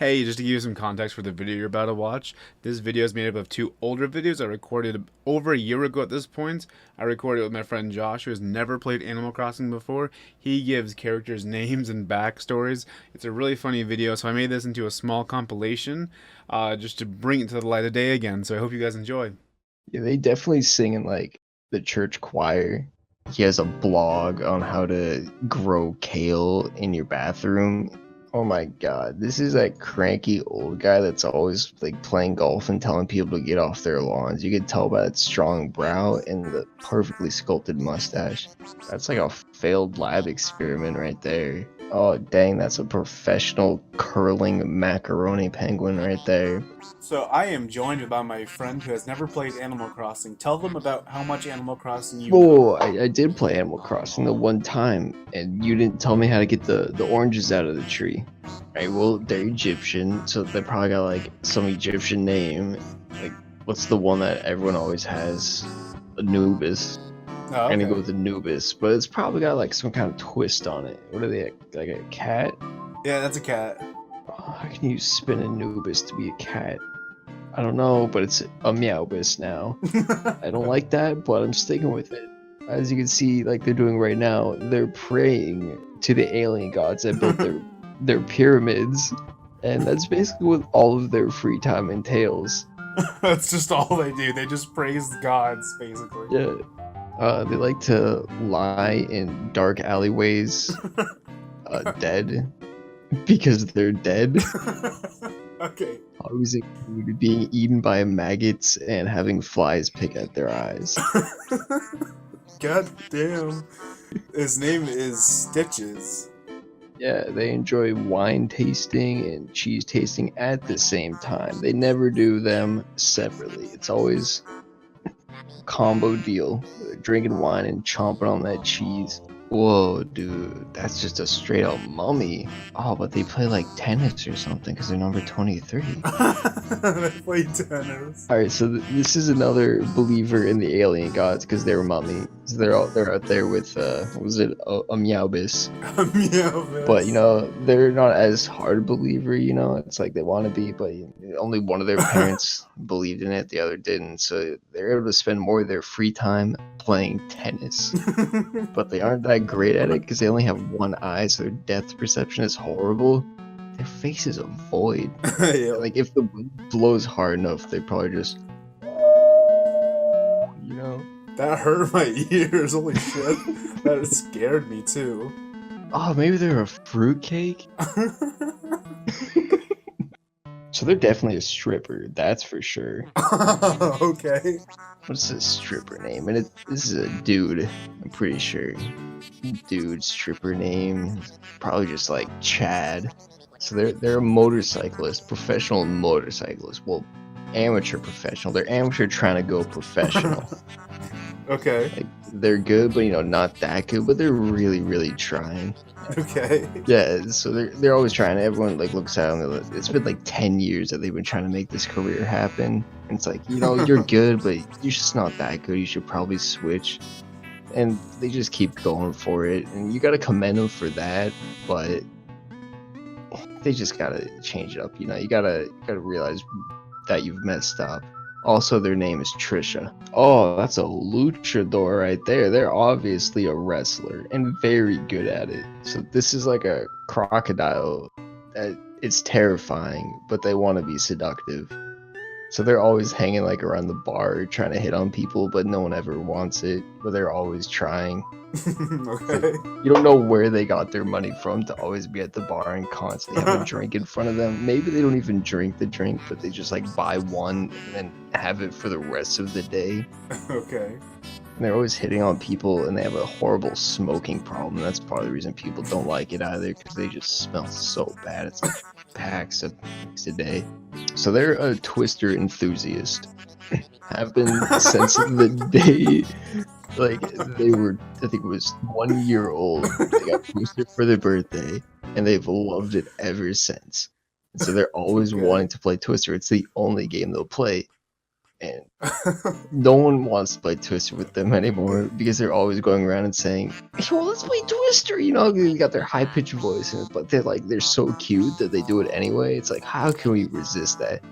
Hey, just to give you some context for the video you're about to watch, this video is made up of two older videos I recorded over a year ago at this point. I recorded it with my friend Josh, who has never played Animal Crossing before. He gives characters names and backstories. It's a really funny video, so I made this into a small compilation just to bring it to the light of day again, so I hope you guys enjoy. Yeah, they definitely sing in like the church choir. He has a blog on how to grow kale in your bathroom. Oh my god, this is that cranky old guy that's always like playing golf and telling people to get off their lawns. You can tell by that strong brow and the perfectly sculpted mustache. That's like a failed lab experiment right there. Oh dang, that's a professional curling macaroni penguin right there. So I am joined by my friend who has never played Animal Crossing. Tell them about how much Animal Crossing you know. Whoa, I did play Animal Crossing the one time, and you didn't tell me how to get the oranges out of the tree. Right, well, they're Egyptian, so they probably got like some Egyptian name. Like, what's the one that everyone always has? Anubis. Oh, I'm gonna go okay. with Anubis, but it's probably got like some kind of twist on it. What are they, like a cat? Yeah, that's a cat. Oh, how can you spin Anubis to be a cat? I don't know, but it's a Meowbis now. I don't like that, but I'm sticking with it. As you can see, like they're doing right now, they're praying to the alien gods that built their pyramids, and that's basically what all of their free time entails. That's just all they do. They just praise the gods, basically. Yeah, they like to lie in dark alleyways, dead because they're dead. Okay. Always include being eaten by maggots and having flies pick at their eyes. God damn. His name is Stitches. Yeah, they enjoy wine tasting and cheese tasting at the same time. They never do them separately. It's always a combo deal. Drinking wine and chomping on that cheese. Whoa, dude, that's just a straight up mummy. Oh, but they play like tennis or something because they're number 23. They play tennis. All right, so this is another believer in the alien gods because they're mummy. So they're out there with what was it a Meowbis? But Meowvis. they're not as hard a believer. It's like they want to be, but only one of their parents believed in it, the other didn't. So they're able to spend more of their free time playing tennis. But they aren't that great at it because they only have one eye, so their depth perception is horrible. Their face is a void. Yep. Like if the wind blows hard enough, they probably just, you know. That hurt my ears. Holy shit. That scared me too. Oh, maybe they're a fruitcake. So they're definitely a stripper, that's for sure. Okay. What's this stripper name? And this is a dude, I'm pretty sure. Dude, stripper name, probably just like Chad. So they're a motorcyclist, professional motorcyclist. Well, amateur professional. They're amateur trying to go professional. Okay. Like they're good, but not that good. But they're really, really trying. Okay. Yeah, so they're always trying. Everyone like looks at them. It's been like 10 years that they've been trying to make this career happen. And it's like you're good, but you're just not that good. You should probably switch. And they just keep going for it, and you gotta commend them for that. But they just gotta change it up. You gotta realize that you've messed up. Also, their name is Trisha. Oh, that's a luchador right there. They're obviously a wrestler and very good at it. So this is like a crocodile that it's terrifying, but they want to be seductive. So they're always hanging like around the bar trying to hit on people, but no one ever wants it. But they're always trying. It's like Okay. you don't know where they got their money from to always be at the bar and constantly have a drink in front of them. Maybe they don't even drink the drink, but they just like buy one and then have it for the rest of the day. Okay. And they're always hitting on people, and they have a horrible smoking problem. That's part of the reason people don't like it either, because they just smell so bad. It's like packs of packs a day. So they're a Twister enthusiast. Have been since the day like they were, I think it was 1 year old. They got Twister for their birthday, and they've loved it ever since. And so they're always Okay. wanting to play Twister. It's the only game they'll play. and no one wants to play Twister with them anymore because they're always going around and saying, "Hey, well, let's play Twister." You know, they got their high pitched voice, but they're so cute that they do it anyway. It's like, how can we resist that?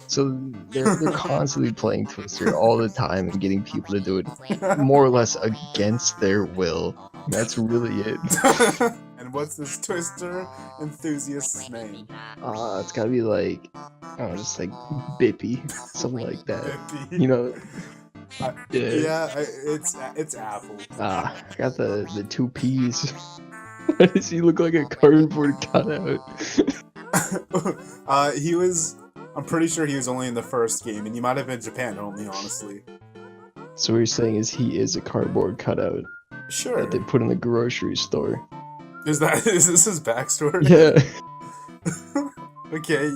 So they're constantly playing Twister all the time and getting people to do it more or less against their will. That's really it. And what's this Twister enthusiast's name? It's gotta be like, I don't know, just like Bippy, something like that. Bippy. You know? It's Apple. I got the two P's. Why does he look like a cardboard cutout? He was. I'm pretty sure he was only in the first game, and he might have been Japan only, honestly. So what you're saying is he is a cardboard cutout Sure. that they put in the grocery store. Is this his backstory? Yeah. Okay.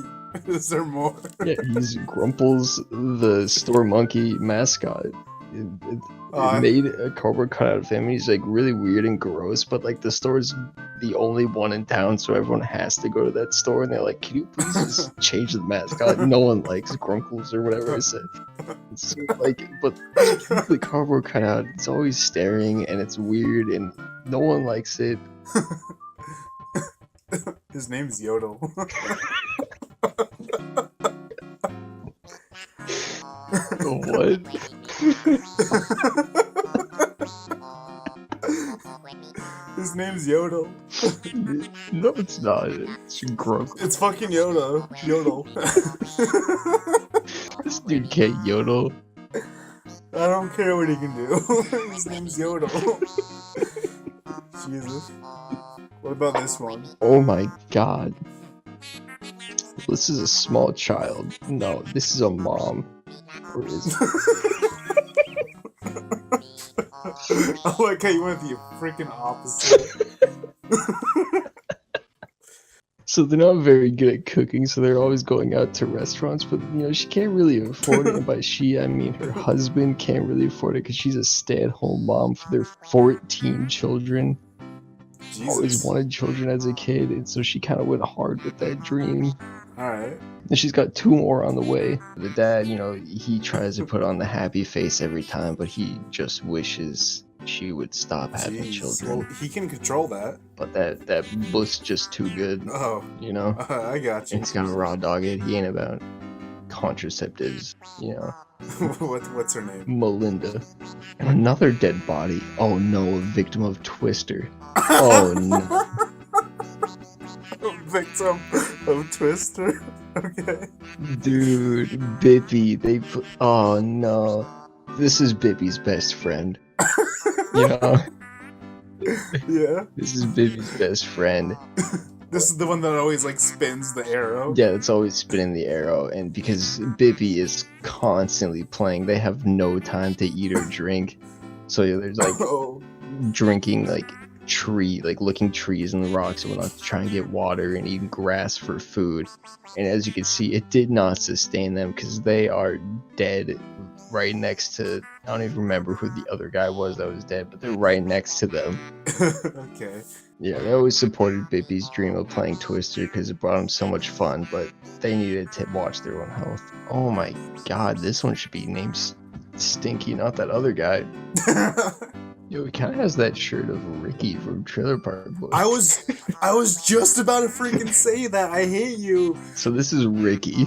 Is there more? Yeah, he's Grumple's the store monkey mascot. It made a cardboard cutout of him. He's like really weird and gross, but like the store's the only one in town, so everyone has to go to that store. And they're like, "Can you please just change the mascot?" No one likes Grunkles or whatever I said. It's so, like, but the cardboard cutout, it's always staring and it's weird and no one likes it. His name's Yodel. What? His name's Yodel. No, it's not. It's Grunkle. It's fucking Yoda. Yodel. This dude can't yodel. I don't care what he can do. His name's Yodel. Jesus. What about this one? Oh my god. This is a small child. No, this is a mom. Or is it? I like how you went the freaking opposite. So they're not very good at cooking, so they're always going out to restaurants, but you know, she can't really afford it. And by she, I mean her husband can't really afford it because she's a stay-at-home mom for their 14 children. Jesus. Always wanted children as a kid, and so she kind of went hard with that dream. Alright. And she's got 2 more on the way. The dad, you know, he tries to put on the happy face every time, but he just wishes she would stop having children. Well, he can control that. But that was just too good, Oh, you know? I got you. He's got a raw dog it. He ain't about contraceptives, you know? What's her name? Melinda. Another dead body. Oh no, a victim of Twister. Oh no. Victim of Twister. Okay. Dude, Bippy, they put. Oh no. This is Bippy's best friend. You know? Yeah. This is Bippy's best friend. This is the one that always like spins the arrow. Yeah, it's always spinning the arrow, and because Bippy is constantly playing, they have no time to eat or drink. So there's like drinking like looking trees and the rocks and whatnot to try and get water and eating grass for food. And as you can see, it did not sustain them because they are dead right next to, I don't even remember who the other guy was that was dead, but they're right next to them. Okay. Yeah, they always supported Bippy's dream of playing Twister because it brought them so much fun, but they needed to watch their own health. Oh my god, this one should be named Stinky, not that other guy. Yo, he kind of has that shirt of Ricky from Trailer Park Boys. I was just about to freaking say that. I hate you. So this is Ricky.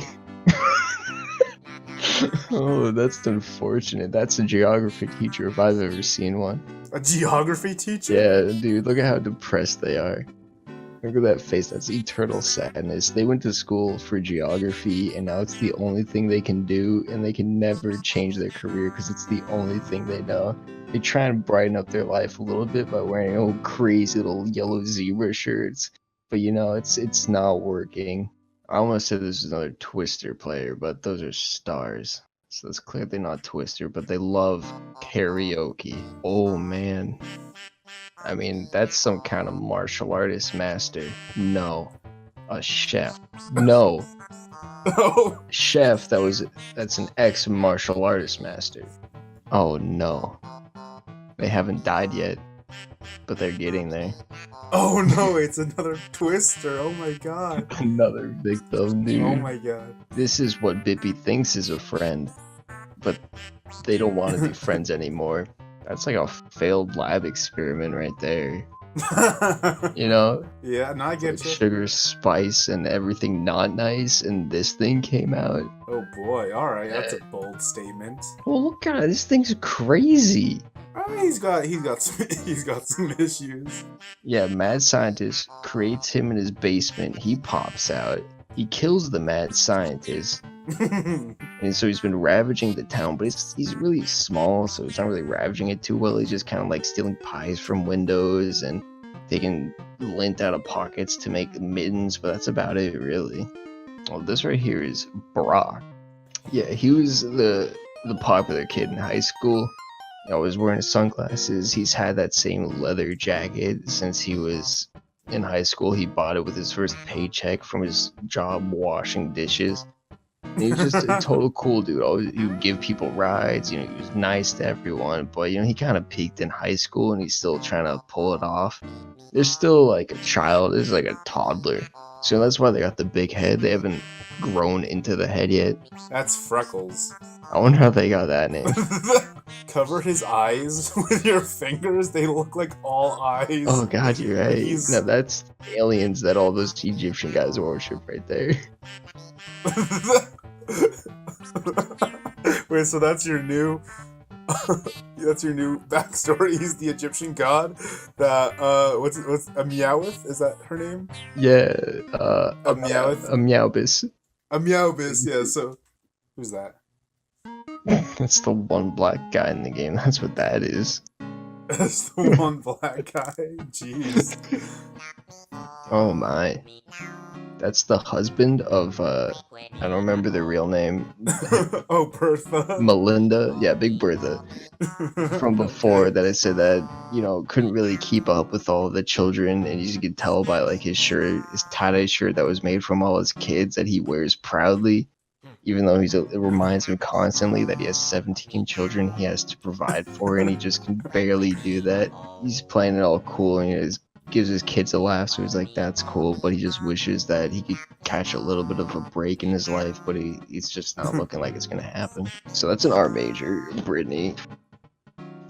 Oh, that's unfortunate. That's a geography teacher if I've ever seen one. A geography teacher? Yeah, dude, look at how depressed they are. Look at that face. That's eternal sadness. They went to school for geography, and now it's the only thing they can do, and they can never change their career because it's the only thing they know. They try and brighten up their life a little bit by wearing old crazy little yellow zebra shirts, but you know, it's not working. I almost said this is another Twister player, but those are stars. So it's clearly not Twister, but they love karaoke. Oh man. I mean, that's some kind of martial artist master. No. A chef. No. Oh. Chef, that's an ex-martial artist master. Oh no. They haven't died yet, but they're getting there. Oh no, it's another Twister. Oh my god. Another victim, dude. Oh my god. This is what Bippy thinks is a friend. but they don't want to be friends anymore. That's like a failed lab experiment right there. You know? Yeah, no, I It's like get you. sugar, spice, and everything not nice, and this thing came out. Oh boy, alright, that's a bold statement. Well, look at this thing's crazy. He's got he's got some issues. Yeah, mad scientist creates him in his basement. He pops out. He kills the mad scientist. And so he's been ravaging the town, but he's really small, so he's not really ravaging it too well. He's just kind of like stealing pies from windows and taking lint out of pockets to make mittens, but that's about it, really. Well, this right here is Brock. Yeah, he was the popular kid in high school. Always wearing sunglasses. He's had that same leather jacket since he was in high school. He bought it with his first paycheck from his job washing dishes. And he was just a total cool dude. Always, he would give people rides. You know, he was nice to everyone. But you know, he kind of peaked in high school, and he's still trying to pull it off. There's still like a child. There's like a toddler. So that's why they got the big head. They haven't grown into the head yet. That's Freckles. I wonder how they got that name. Cover his eyes with your fingers. They look like all eyes. Oh god, you're right. He's- No, that's aliens that all those Egyptian guys worship right there. Wait, so that's your new that's your new backstory. He's the Egyptian god that what's a Meowth? Is that her name? Yeah, A Meowth? a Meowbis. A Meowbis, yeah, so who's that? That's the one black guy in the game. That's what that is. That's the one black guy. Jeez. Oh my. That's the husband of I don't remember the real name. Oh, Bertha. Melinda. Yeah, Big Bertha. From before that I said that, you know, couldn't really keep up with all the children, and you could tell by like his shirt, his tie-dye shirt that was made from all his kids that he wears proudly. Even though it reminds him constantly that he has 17 children he has to provide for, and he just can barely do that. He's playing it all cool, and he gives his kids a laugh, so he's like, that's cool, but he just wishes that he could catch a little bit of a break in his life, but he's just not looking like it's gonna happen. So that's an art major, Brittany.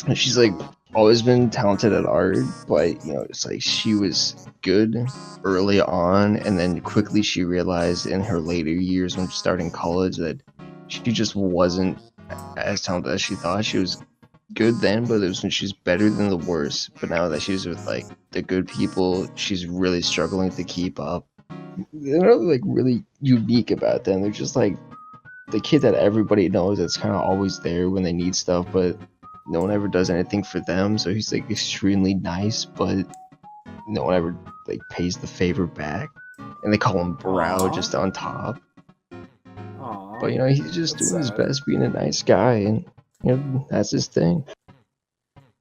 And she's like always been talented at art, but you know, it's like she was good early on, and then quickly she realized in her later years when starting college that she just wasn't as talented as she thought. She was good then, but it was when she's better than the worst. But now that she's with like the good people, she's really struggling to keep up. They're not like really unique about them. They're just like the kid that everybody knows that's kind of always there when they need stuff, but no one ever does anything for them. So he's like extremely nice, but no one ever like pays the favor back. And they call him Brow Aww. just on top. Aww. But you know, he's just That's doing his sad. best being a nice guy, and you know, that's his thing.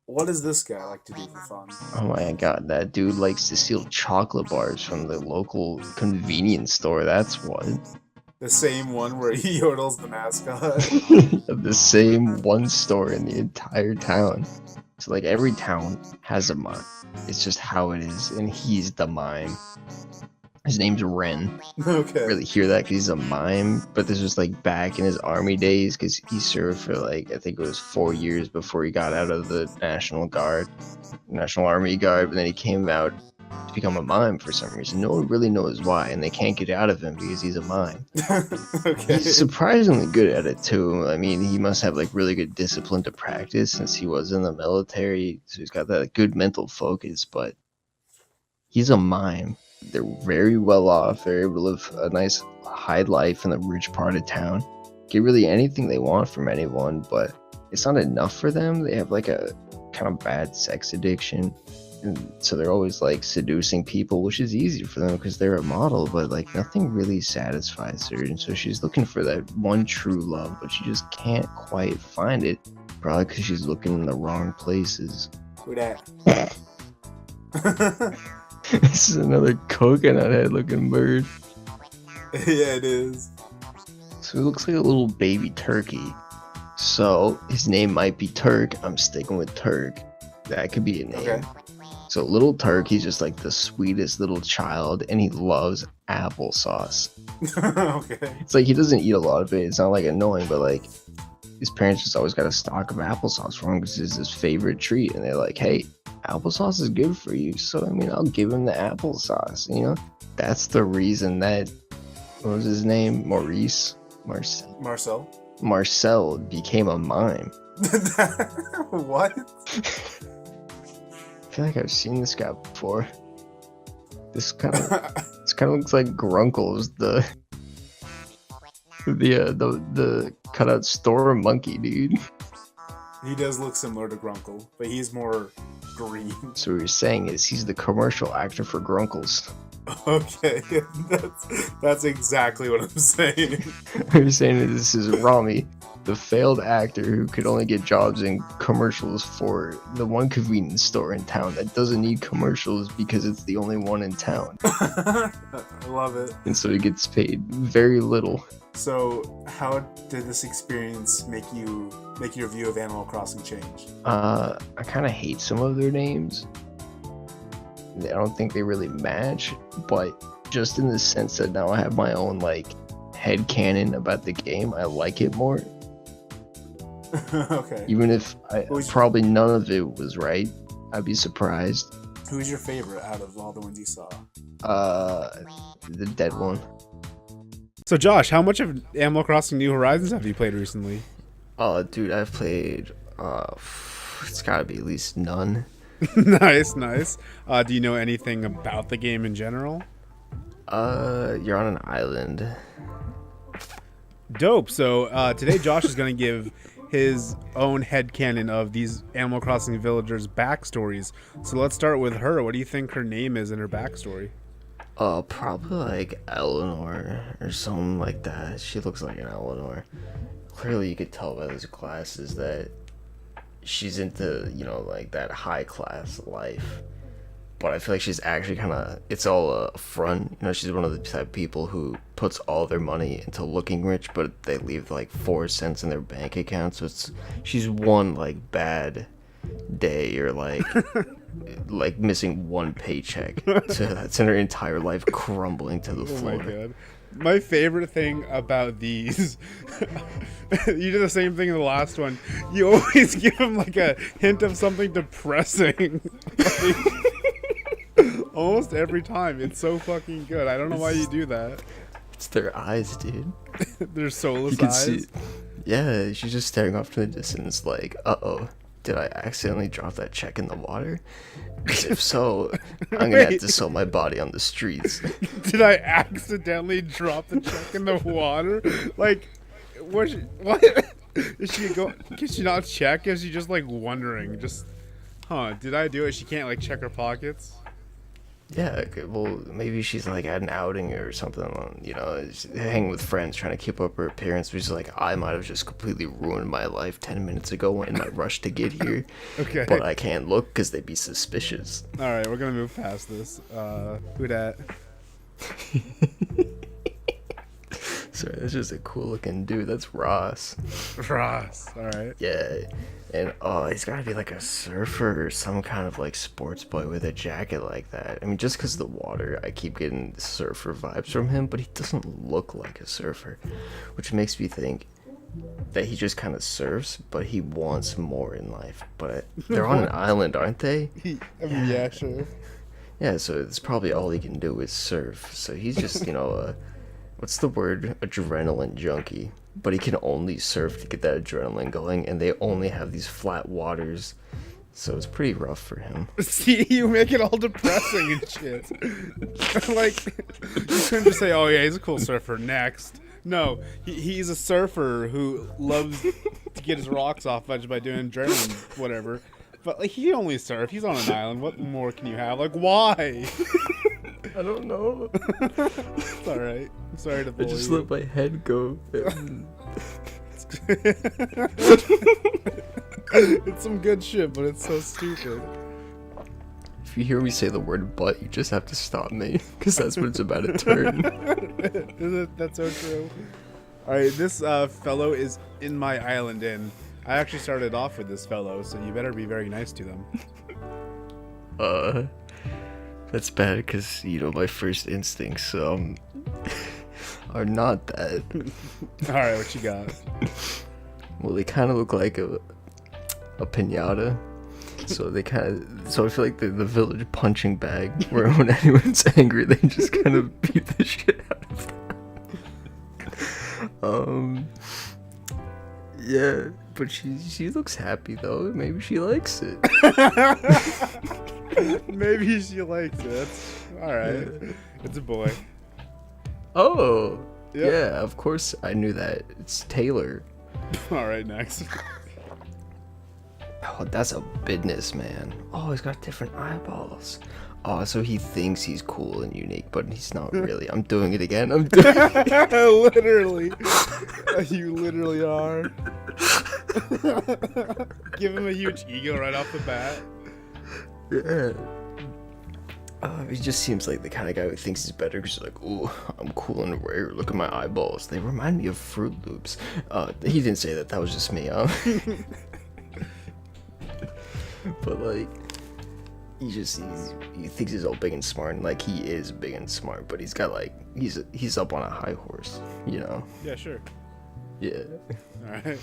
What does this guy like to do for fun? Oh my god, that dude likes to steal chocolate bars from the local convenience store, that's what. The same one where he yodels the mascot. The same one store in the entire town. So like every town has a mime. It's just how it is, and he's the mime. His name's Ren. Okay. Really hear that because he's a mime, but this was like back in his army days because he served for like I think it was 4 years before he got out of the National Army Guard, but then he came out to become a mime for some reason. No one really knows why, and they can't get out of him because he's a mime. Okay. He's surprisingly good at it too. I mean, he must have like really good discipline to practice since he was in the military, so he's got that good mental focus, but he's a mime. They're very well off. They're able to live a nice high life in the rich part of town. Get really anything they want from anyone, but it's not enough for them. They have like a kind of bad sex addiction. And so they're always like seducing people, which is easy for them because they're a model, but like nothing really satisfies her. And so she's looking for that one true love, but she just can't quite find it. Probably because she's looking in the wrong places. Who that? This is another coconut head looking bird. Yeah, it is. So he looks like a little baby turkey. So his name might be Turk. I'm sticking with Turk. That could be a name. Okay. So little Turk, he's just like the sweetest little child, and he loves applesauce. Okay. It's like he doesn't eat a lot of it. It's not like annoying, but like his parents just always got a stock of applesauce for him because it's his favorite treat, and they're like, "Hey, applesauce is good for you, so I mean, I'll give him the applesauce." You know, that's the reason that what was his name, Marcel. Marcel became a mime. What? I feel like I've seen this guy before. This kind of looks like Grunkles, the cutout store monkey dude. He does look similar to Grunkle, but he's more green. So what you're saying is he's the commercial actor for Grunkles. Okay, that's exactly what I'm saying. You're saying that this is Rami, the failed actor who could only get jobs in commercials for the one convenience store in town that doesn't need commercials because it's the only one in town. I love it. And so he gets paid very little. So, how did this experience make your view of Animal Crossing change? I kind of hate some of their names. I don't think they really match, but just in the sense that now I have my own like headcanon about the game, I like it more. Okay. Even if probably none of it was right, I'd be surprised. Who's your favorite out of all the ones you saw? The dead one. So Josh, how much of Animal Crossing New Horizons have you played recently? Oh, dude, I've played. It's gotta be at least none. Nice. Do you know anything about the game in general? You're on an island. Dope. So today Josh is going to give his own headcanon of these Animal Crossing villagers' backstories. So let's start with her. What do you think her name is in her backstory? Probably like Eleanor or something like that. She looks like an Eleanor. Clearly you could tell by those glasses that she's into, you know, like that high class life. But I feel like she's actually kind of, it's all a front. You know, she's one of the type of people who puts all their money into looking rich, but they leave like 4 cents in their bank account. So she's one like bad day or like like missing one paycheck. So that's in her entire life crumbling to the floor. Oh my god. My favorite thing about these, you did the same thing in the last one. You always give them like a hint of something depressing. Almost every time. It's so fucking good. I don't know why you do that. It's their eyes, dude. They're soulless You can eyes. see. Yeah, she's just staring off to the distance like, uh-oh, did I accidentally drop that check in the water? 'Cause if so, I'm gonna have to sell my body on the streets. Did I accidentally drop the check in the water? Like, what? Is she go? Can she not check? Is she just like wondering? Just, did I do it? She can't like check her pockets. Yeah, okay, well, maybe she's like at an outing or something, you know, hanging with friends, trying to keep up her appearance. But she's like, I might have just completely ruined my life 10 minutes ago in my rush to get here. Okay. But I can't look because they'd be suspicious. All right, we're gonna move past this. Who dat? Sorry, that's just a cool looking dude. That's Ross. Ross. All right. Yeah, and he's gotta be like a surfer or some kind of like sports boy with a jacket like that. I mean, just because the water, I keep getting surfer vibes from him, but he doesn't look like a surfer, which makes me think that he just kind of surfs, but he wants more in life. But they're on an island, aren't they? Yeah, sure. Yeah, so it's probably all he can do is surf. So he's just, you know, what's the word? Adrenaline junkie. But he can only surf to get that adrenaline going, and they only have these flat waters. So it's pretty rough for him. See, you make it all depressing and shit. Like, you couldn't just say, oh yeah, he's a cool surfer, next. No, he's a surfer who loves to get his rocks off by doing adrenaline, whatever. But like, he only surf. He's on an island. What more can you have? Like, why? I don't know. It's all right. I'm sorry to I bully just you. let my head go. It's some good shit, but it's so stupid. If you hear me say the word "but," you just have to stop me, because that's what it's about to turn. That's so true. All right, this fellow is in my island inn. I actually started off with this fellow, so you better be very nice to them. That's bad, because, you know, my first instincts, are not that. All right, what you got? Well, they kind of look like a pinata. So they so I feel like the village punching bag, where when anyone's angry, they just kind of beat the shit out of them. Yeah, but she looks happy though. Maybe she likes it. Maybe she likes it. That's all right. Yeah. It's a boy. Oh, Yep. yeah. Of course, I knew that. It's Taylor. All right, next. Oh, that's a businessman. Oh, he's got different eyeballs. Oh, so he thinks he's cool and unique, but he's not really. I'm doing it again. I'm doing it. Literally. You literally are. Give him a huge ego right off the bat. Yeah. He just seems like the kind of guy who thinks he's better because he's like, ooh, I'm cool and rare. Look at my eyeballs. They remind me of Fruit Loops. He didn't say that. That was just me. But like, he thinks he's all big and smart, and like he is big and smart, but he's got like he's up on a high horse, you know. Yeah, sure. Yeah. All right.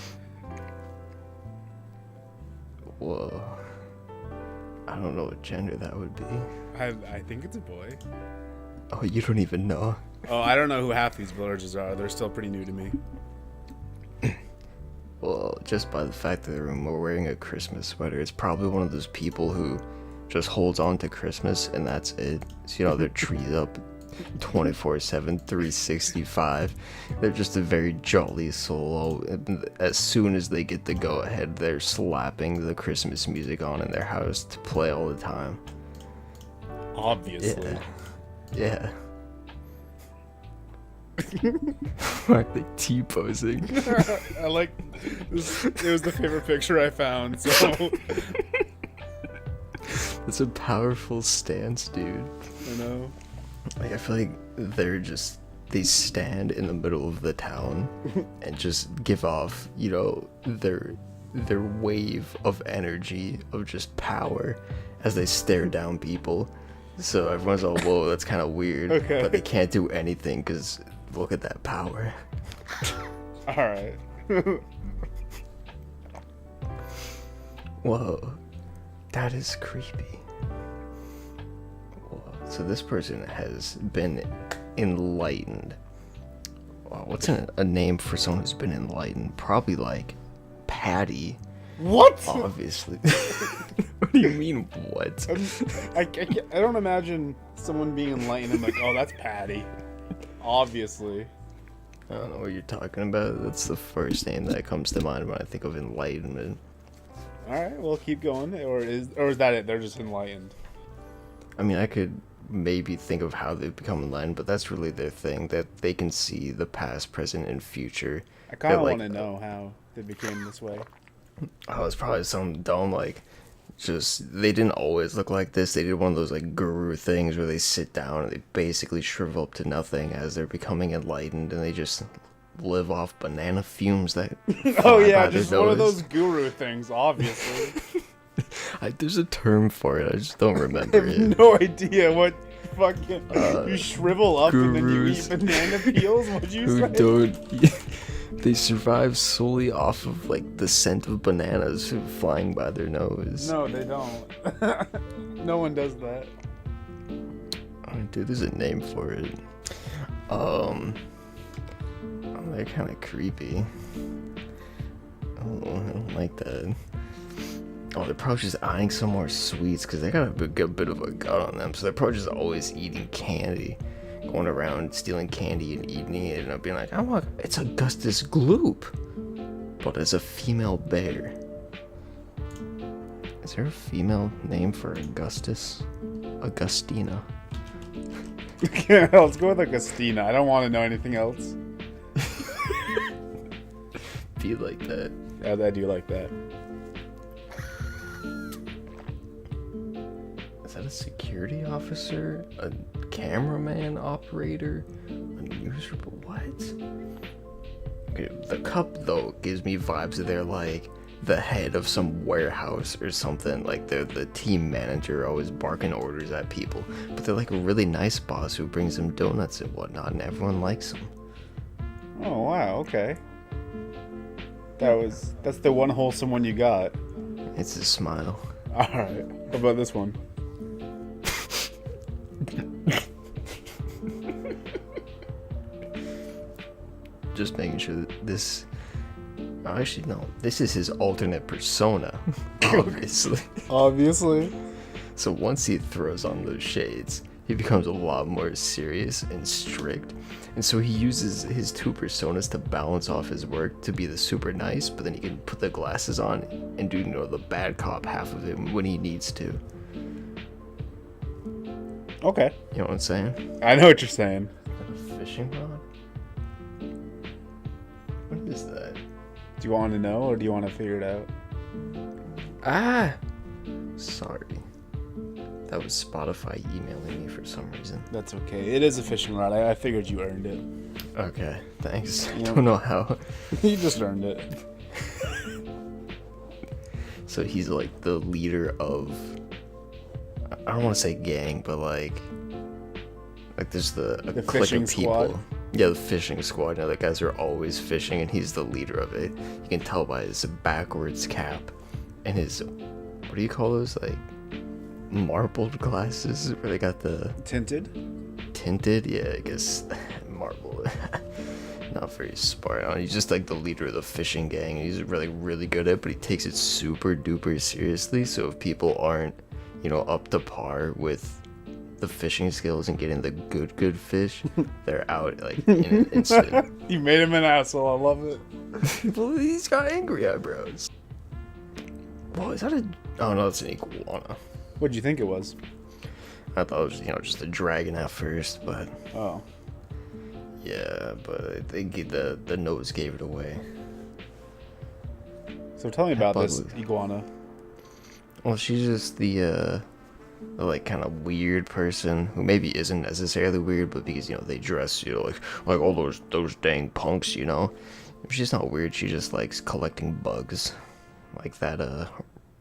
Whoa. I don't know what gender that would be. I think it's a boy. Oh, you don't even know. Oh, I don't know who half these villagers are. They're still pretty new to me. Well, just by the fact that they're wearing a Christmas sweater, it's probably one of those people who just holds on to Christmas and that's it. So, you know, their trees up 24/7, 365. They're just a very jolly soul. As soon as they get the go ahead, they're slapping the Christmas music on in their house to play all the time. Obviously. Yeah. Aren't they T-posing? I like this. It was the favorite picture I found, so. That's a powerful stance, dude. I know. Like, I feel like they stand in the middle of the town and just give off, you know, their wave of energy, of just power as they stare down people. So everyone's all, whoa, that's kind of weird. Okay. But they can't do anything because look at that power. All right. Whoa, that is creepy. Whoa. So this person has been enlightened. What's a name for someone who's been enlightened? Probably like Patty. What? Obviously. What do you mean, what? I don't imagine someone being enlightened and like, oh, that's Patty. Obviously. I don't know what you're talking about. That's the first name that comes to mind when I think of enlightenment. All right, well, keep going. Or is that it? They're just enlightened. I mean, I could maybe think of how they've become enlightened, but that's really their thing, that they can see the past, present, and future. I kind of That, want to know how they became this way. Oh, it's probably some dumb, like, just, they didn't always look like this. They did one of those, like, guru things where they sit down and they basically shrivel up to nothing as they're becoming enlightened, and they just live off banana fumes that Oh fly yeah, by their just one of nose. those guru things, obviously. There's a term for it, I just don't I remember have it. no idea what fucking... you shrivel up and then you gurus eat banana peels? What'd you Who say? don't... They survive solely off of, like, the scent of bananas flying by their nose. No, they don't. No one does that. Oh, dude, there's a name for it. Oh, they're kind of creepy. Oh, I don't like that. Oh, they're probably just eyeing some more sweets because they got a good bit of a gut on them. So they're probably just always eating candy, going around stealing candy and eating it, and being like, "Oh, look, it's Augustus Gloop, but as a female bear." Is there a female name for Augustus? Augustina. Yeah, let's go with Augustina. I don't want to know anything else. Be like that. Yeah, I do like that. Is that a security officer? A cameraman operator? A news reporter? What? Okay, the cup, though, gives me vibes that they're like the head of some warehouse or something. Like they're the team manager, always barking orders at people. But they're like a really nice boss who brings them donuts and whatnot, and everyone likes them. Oh, wow, okay. That's the one wholesome one you got. It's his smile. All right. What about this one? Just making sure that this. Oh, actually, no. This is his alternate persona, obviously. Obviously. So once he throws on those shades, he becomes a lot more serious and strict. And so he uses his two personas to balance off his work to be the super nice, but then he can put the glasses on and do, the bad cop half of it when he needs to. Okay. You know what I'm saying? I know what you're saying. A fishing rod? What is that? Do you want to know, or do you want to figure it out? Ah! Sorry. That was Spotify emailing me for some reason. That's okay. It is a fishing rod. I figured you earned it. Okay, thanks. Yep. Don't know how. You just earned it. So he's like the leader of, I don't want to say gang, but like there's a The clique fishing of people. squad? Yeah, the fishing squad. The guys are always fishing, and he's the leader of it. You can tell by his backwards cap and his, what do you call those? Like marbled glasses where they got the Tinted? tinted. Yeah, I guess marbled. Not very smart. He's just like the leader of the fishing gang. He's really good at it, but he takes it super duper seriously. So if people aren't, up to par with the fishing skills and getting the good fish, they're out like in an instant. You made him an asshole. I love it. Well, he's got angry eyebrows. Well, is that a? Oh no, it's an iguana. What'd you think it was? I thought it was, just a dragon at first, but Oh. yeah, but I think the nose gave it away. So tell me about bug this was- iguana. Well, she's just the like kind of weird person who maybe isn't necessarily weird, but because they dress like all those dang punks. She's not weird. She just likes collecting bugs, like that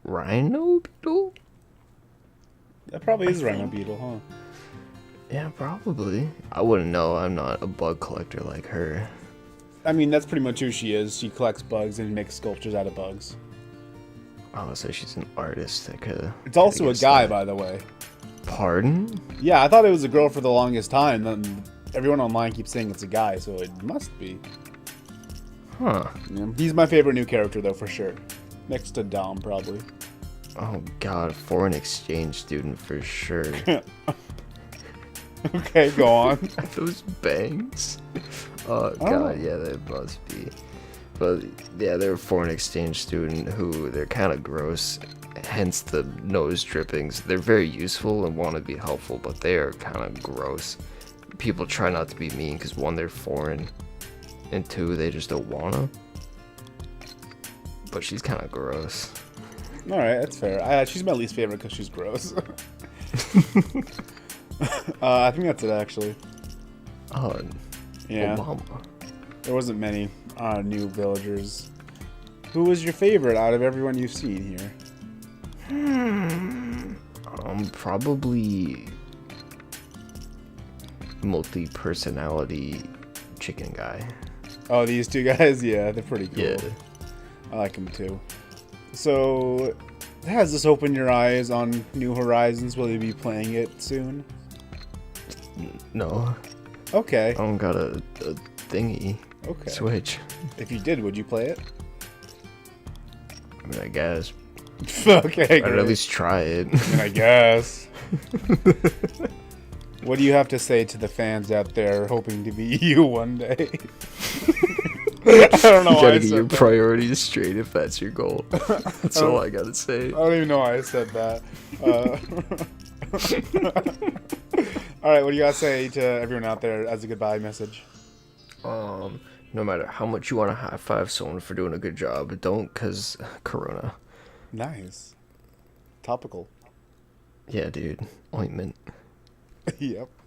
rhino beetle. That probably is a rhino beetle, huh? Yeah, probably. I wouldn't know. I'm not a bug collector like her. I mean, that's pretty much who she is. She collects bugs and makes sculptures out of bugs. Oh, so she's an artist. It's also a guy, by the way. Pardon? Yeah, I thought it was a girl for the longest time. Then everyone online keeps saying it's a guy, so it must be. Huh. Yeah. He's my favorite new character, though, for sure. Next to Dom, probably. Oh god, foreign exchange student for sure. Okay, go on. Those bangs? Oh god, yeah, they must be. But yeah, they're a foreign exchange student who they're kind of gross, hence the nose drippings. They're very useful and want to be helpful, but they are kind of gross. People try not to be mean because one, they're foreign, and two, they just don't wanna. But she's kind of gross. All right, that's fair. She's my least favorite because she's gross. I think that's it, actually. Oh, Yeah. Obama. There wasn't many new villagers. Who was your favorite out of everyone you've seen here? Probably multi-personality chicken guy. Oh, these two guys? Yeah, they're pretty cool. Yeah. I like them too. So, has this opened your eyes on New Horizons? Will you be playing it soon? No, Okay. I don't got a thingy. Okay. Switch. If you did, would you play it? I mean, I guess. Okay, I'd great. at least try it. I guess. What do you have to say to the fans out there hoping to be you one day? I don't know You why I gotta get said your that. priorities straight if that's your goal. That's all I gotta say. I don't even know why I said that. All right, what do you got to say to everyone out there as a goodbye message? No matter how much you want to high five someone for doing a good job, don't, cause Corona. Nice. Topical. Yeah, dude. Ointment. Yep.